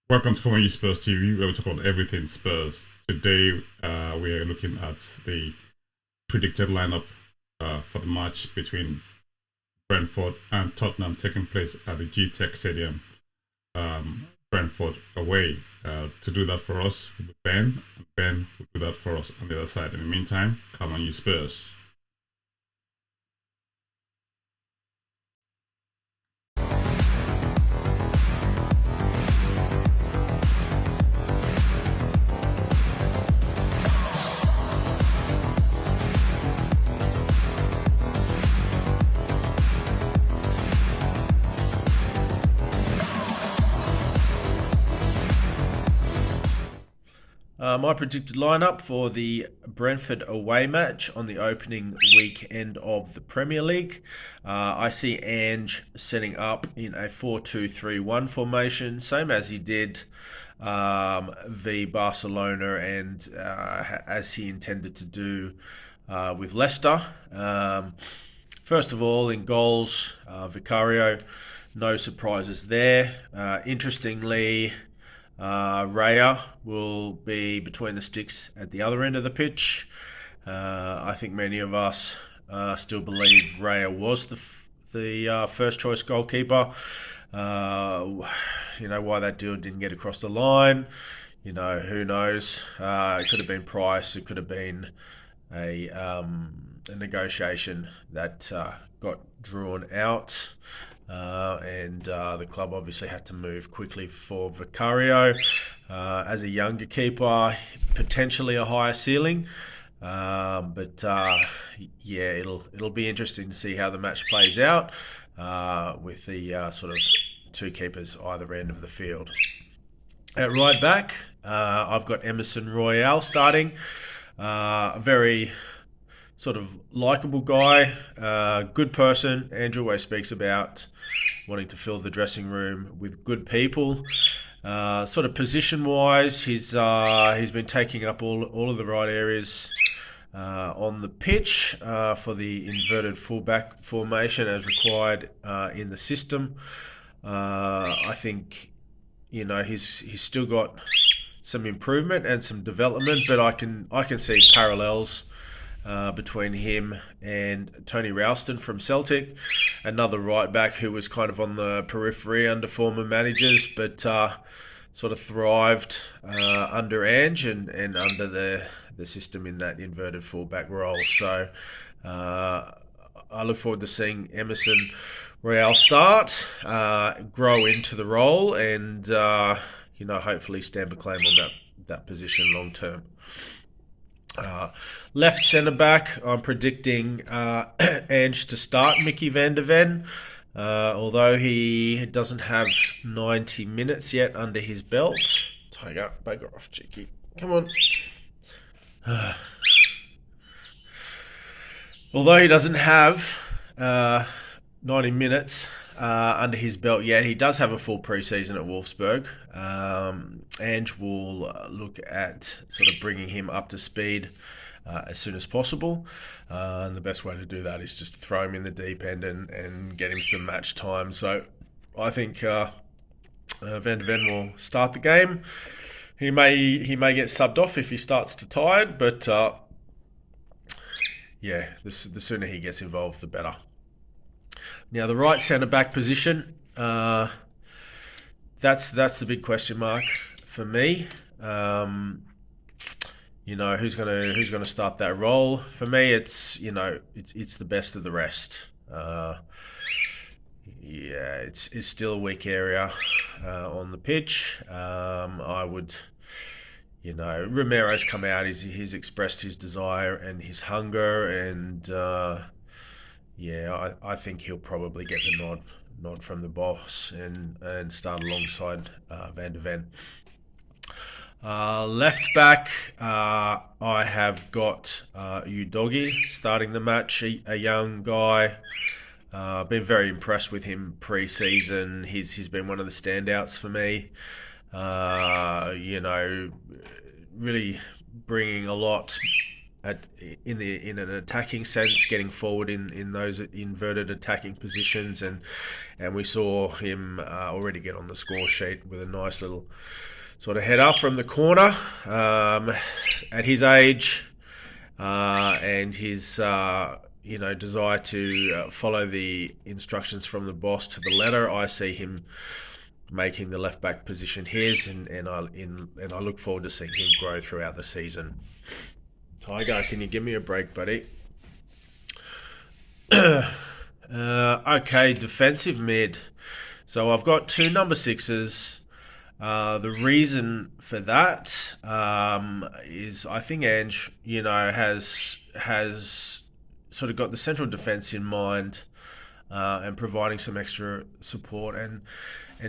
Welcome to Common Spurs TV, where we talk about everything Spurs. Today, we are looking at the predicted lineup for the match between Brentford and Tottenham taking place at the G-Tech Stadium, Brentford away. To do that for us will be Ben, and Ben will do that for us on the other side. In the meantime, come on, you Spurs. My predicted lineup for the Brentford away match on the opening weekend of the Premier League. I see Ange setting up in a 4-2-3-1 formation, same as he did v Barcelona and as he intended to do with Leicester. First of all, in goals, Vicario, no surprises there. Interestingly, Raya will be between the sticks at the other end of the pitch. I think many of us still believe Raya was the first choice goalkeeper. Why that deal didn't get across the line, who knows? It could have been price. It could have been a negotiation that got drawn out. And the club obviously had to move quickly for Vicario. As a younger keeper, potentially a higher ceiling. But it'll be interesting to see how the match plays out with the sort of two keepers either end of the field. At right back, I've got Emerson Royale starting. A very sort of likable guy, good person. Andrew always speaks about wanting to fill the dressing room with good people. Sort of position-wise, he's been taking up all of the right areas on the pitch for the inverted fullback formation as required in the system. I think he's still got some improvement and some development, but I can see parallels between him and Tony Ralston from Celtic, another right back who was kind of on the periphery under former managers, but sort of thrived under Ange and under the system in that inverted fullback role. So I look forward to seeing Emerson Royale start, grow into the role, and hopefully stamp a claim on that position long term. Left centre back, I'm predicting Ange to start Mickey van der Ven, although he doesn't have 90 minutes yet under his belt. Tiger, bugger off, cheeky. Come on. Although he doesn't have 90 minutes under his belt yet, he does have a full pre-season at Wolfsburg. Ange will look at sort of bringing him up to speed as soon as possible. And the best way to do that is just to throw him in the deep end and get him some match time. So I think Van der Ven will start the game. He may get subbed off if he starts to tired, but the sooner he gets involved, the better. Now the right centre back position, that's the big question mark for me. Who's gonna start that role? For me, it's the best of the rest. It's still a weak area on the pitch. I would, Romero's come out. He's expressed his desire and his hunger, and I think he'll probably get the nod from the boss and start alongside Van der Ven. Left back, I have got Udogie starting the match, a young guy. Been very impressed with him pre-season. He's been one of the standouts for me. Really bringing a lot in an attacking sense, getting forward in those inverted attacking positions, and we saw him already get on the score sheet with a nice little sort of header from the corner. At his age and his desire to follow the instructions from the boss to the letter, I see him making the left back position his, and I look forward to seeing him grow throughout the season. Tiger, can you give me a break, buddy? Okay, defensive mid. So I've got 2 number 6s. The reason for that is I think Ange, has sort of got the central defence in mind, and providing some extra support and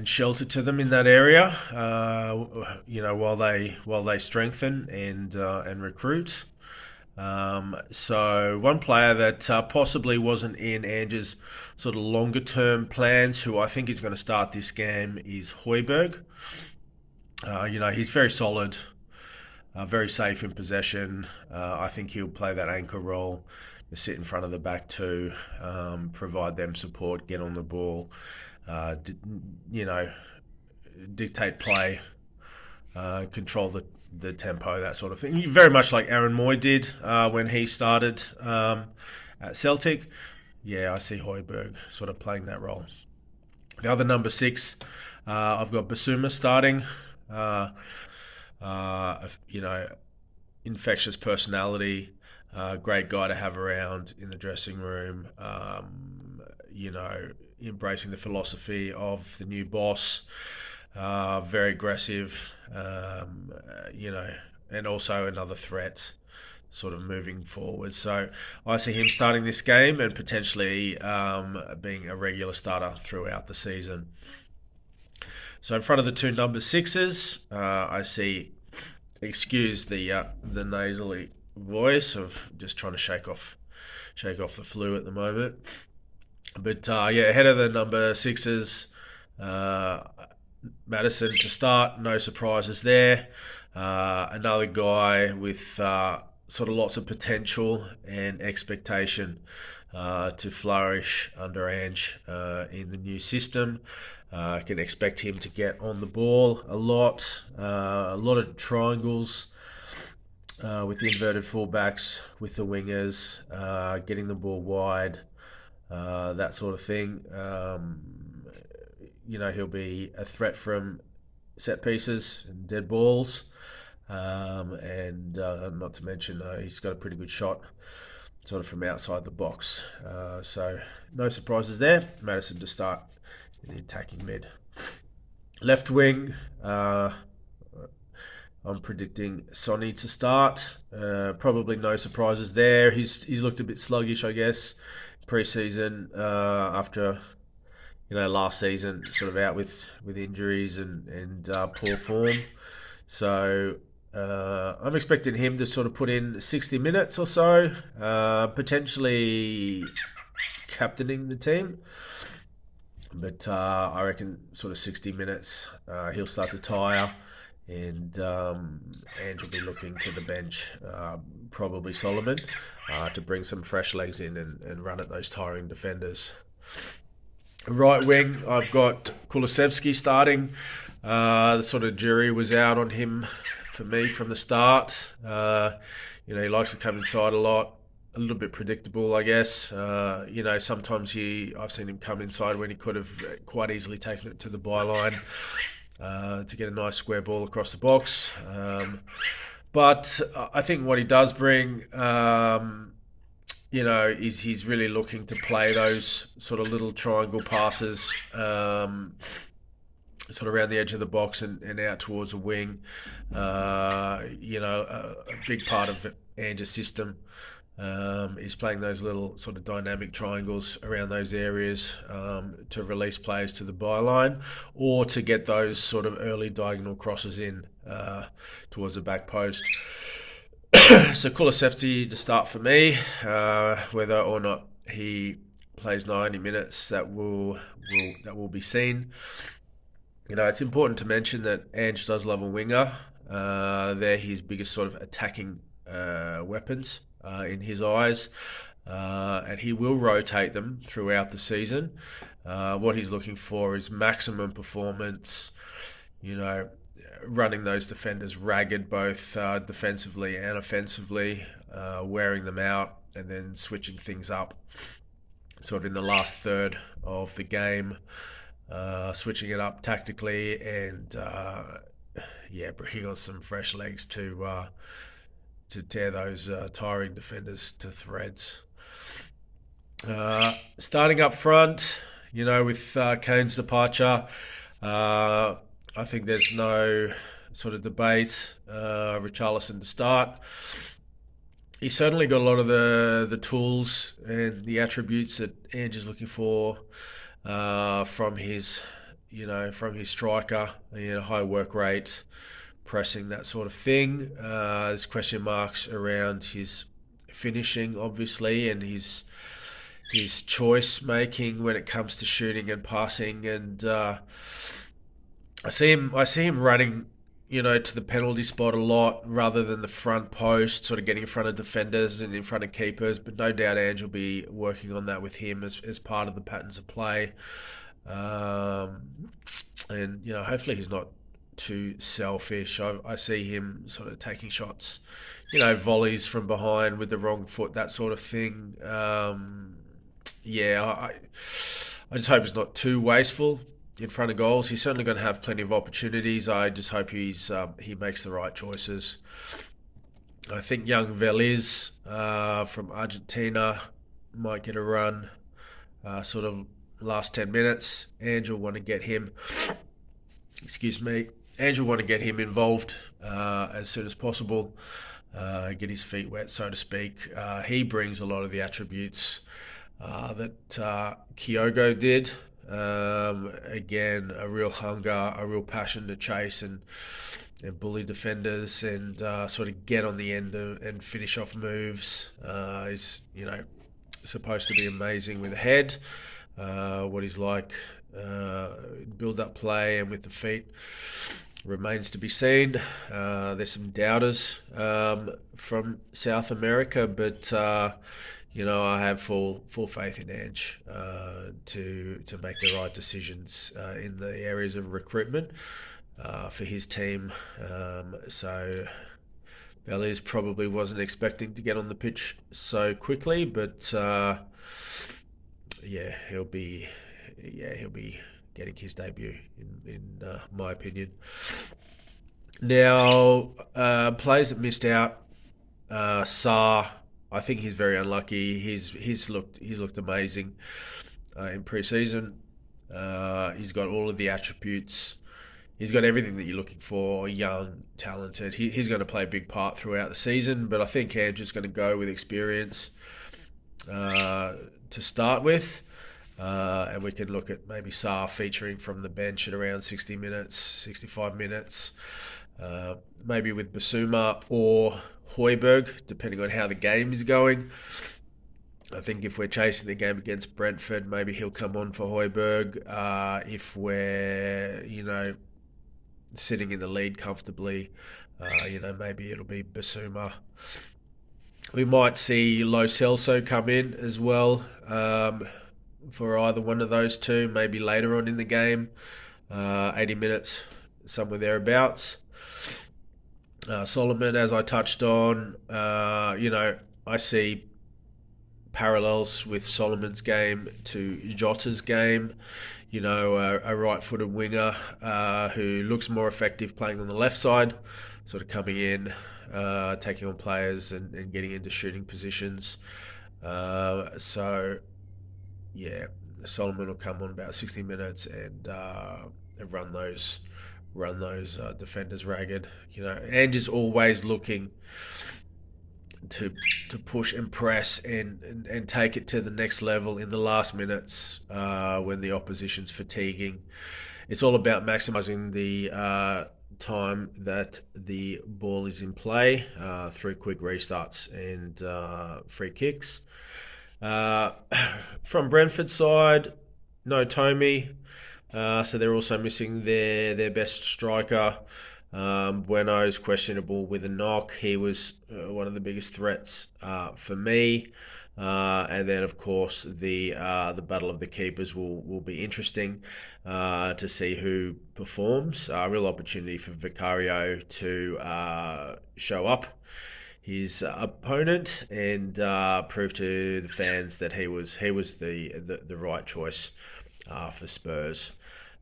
shelter to them in that area, while they strengthen and recruit. So one player that possibly wasn't in Ange's sort of longer term plans, who I think is going to start this game, is Højbjerg. He's very solid, very safe in possession. I think he'll play that anchor role, to sit in front of the back two, provide them support, get on the ball, dictate play, control the tempo, that sort of thing. Very much like Aaron Moy did when he started at Celtic. Yeah, I see Højbjerg sort of playing that role. The other number 6, I've got Basuma starting. Infectious personality, great guy to have around in the dressing room. Embracing the philosophy of the new boss. Very aggressive, and also another threat sort of moving forward. So I see him starting this game and potentially being a regular starter throughout the season. So in front of the 2 number 6s, I see, excuse the nasally voice of just trying to shake off the flu at the moment. But ahead of the number 6s, Maddison to start, no surprises there. Another guy with sort of lots of potential and expectation to flourish under Ange in the new system. I can expect him to get on the ball a lot of triangles with the inverted fullbacks, with the wingers, getting the ball wide, that sort of thing. He'll be a threat from set pieces and dead balls, and not to mention he's got a pretty good shot sort of from outside the box. So no surprises there. Maddison to start in the attacking mid. Left wing, I'm predicting Sonny to start. Probably no surprises there. He's looked a bit sluggish, I guess, pre-season, after last season sort of out with injuries and poor form. So I'm expecting him to sort of put in 60 minutes or so, potentially captaining the team. But I reckon sort of 60 minutes, he'll start to tire, and Ange will be looking to the bench, probably Solomon, to bring some fresh legs in and run at those tiring defenders. Right wing, I've got Kulusevski starting. The sort of jury was out on him for me from the start. He likes to come inside a lot. A little bit predictable, I guess. Sometimes I've seen him come inside when he could have quite easily taken it to the byline to get a nice square ball across the box. But I think what he does bring, is he's really looking to play those sort of little triangle passes, sort of around the edge of the box and out towards the wing. A big part of Ange's system is playing those little sort of dynamic triangles around those areas to release players to the byline, or to get those sort of early diagonal crosses in towards the back post. So Kulusevski to start for me. Whether or not he plays 90 minutes, that will be seen. It's important to mention that Ange does love a winger. They're his biggest sort of attacking weapons in his eyes, and he will rotate them throughout the season. What he's looking for is maximum performance, running those defenders ragged, both defensively and offensively, wearing them out, and then switching things up sort of in the last third of the game, switching it up tactically, and bringing on some fresh legs to tear those tiring defenders to threads. Starting up front, with Kane's departure, I think there's no sort of debate. Richarlison to start. He's certainly got a lot of the tools and the attributes that Ange is looking for from his striker. High work rate, pressing, that sort of thing. There's question marks around his finishing, obviously, and his choice making when it comes to shooting and passing. And I see him running, to the penalty spot a lot rather than the front post, sort of getting in front of defenders and in front of keepers. But no doubt Ange will be working on that with him as part of the patterns of play. And hopefully he's not too selfish. I see him sort of taking shots, volleys from behind with the wrong foot, that sort of thing. I just hope it's not too wasteful in front of goals. He's certainly going to have plenty of opportunities. I just hope he makes the right choices. I think young Veliz from Argentina might get a run, sort of last 10 minutes. Ange will want to get him. Ange will want to get him involved as soon as possible. Get his feet wet, so to speak. He brings a lot of the attributes that Kyogo did. Again, a real hunger, a real passion to chase and bully defenders and sort of get on the end and finish off moves. He's supposed to be amazing with the head. What he's like build up play and with the feet remains to be seen. There's some doubters from South America, but I have full faith in Ange to make the right decisions in the areas of recruitment for his team. So Veliz probably wasn't expecting to get on the pitch so quickly, but he'll be getting his debut in my opinion. Now, players that missed out, Sarr. I think he's very unlucky. He's looked amazing in pre-season. He's got all of the attributes. He's got everything that you're looking for. Young, talented. He's going to play a big part throughout the season. But I think Ange is going to go with experience to start with, and we can look at maybe Sarr featuring from the bench at around 60 minutes, 65 minutes, maybe with Basuma or Højbjerg, depending on how the game is going. I think if we're chasing the game against Brentford, maybe he'll come on for Højbjerg. If we're, sitting in the lead comfortably, maybe it'll be Basuma. We might see Lo Celso come in as well for either one of those two, maybe later on in the game, 80 minutes, somewhere thereabouts. Solomon, as I touched on, I see parallels with Solomon's game to Jota's game. A right-footed winger who looks more effective playing on the left side, sort of coming in, taking on players and getting into shooting positions. Solomon will come on about 60 minutes and run those defenders ragged. Ange is always looking to push and press and take it to the next level in the last minutes when the opposition's fatiguing. It's all about maximising the time that the ball is in play through quick restarts and free kicks. From Brentford side, no Tommy. So they're also missing their best striker. Bueno's questionable with a knock. He was one of the biggest threats for me. And then, of course, the battle of the keepers will be interesting to see who performs. Real opportunity for Vicario to show up his opponent and prove to the fans that he was the right choice for Spurs.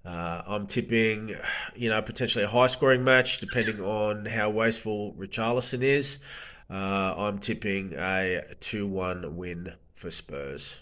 I'm tipping, potentially a high-scoring match, depending on how wasteful Richarlison is. I'm tipping a 2-1 win for Spurs.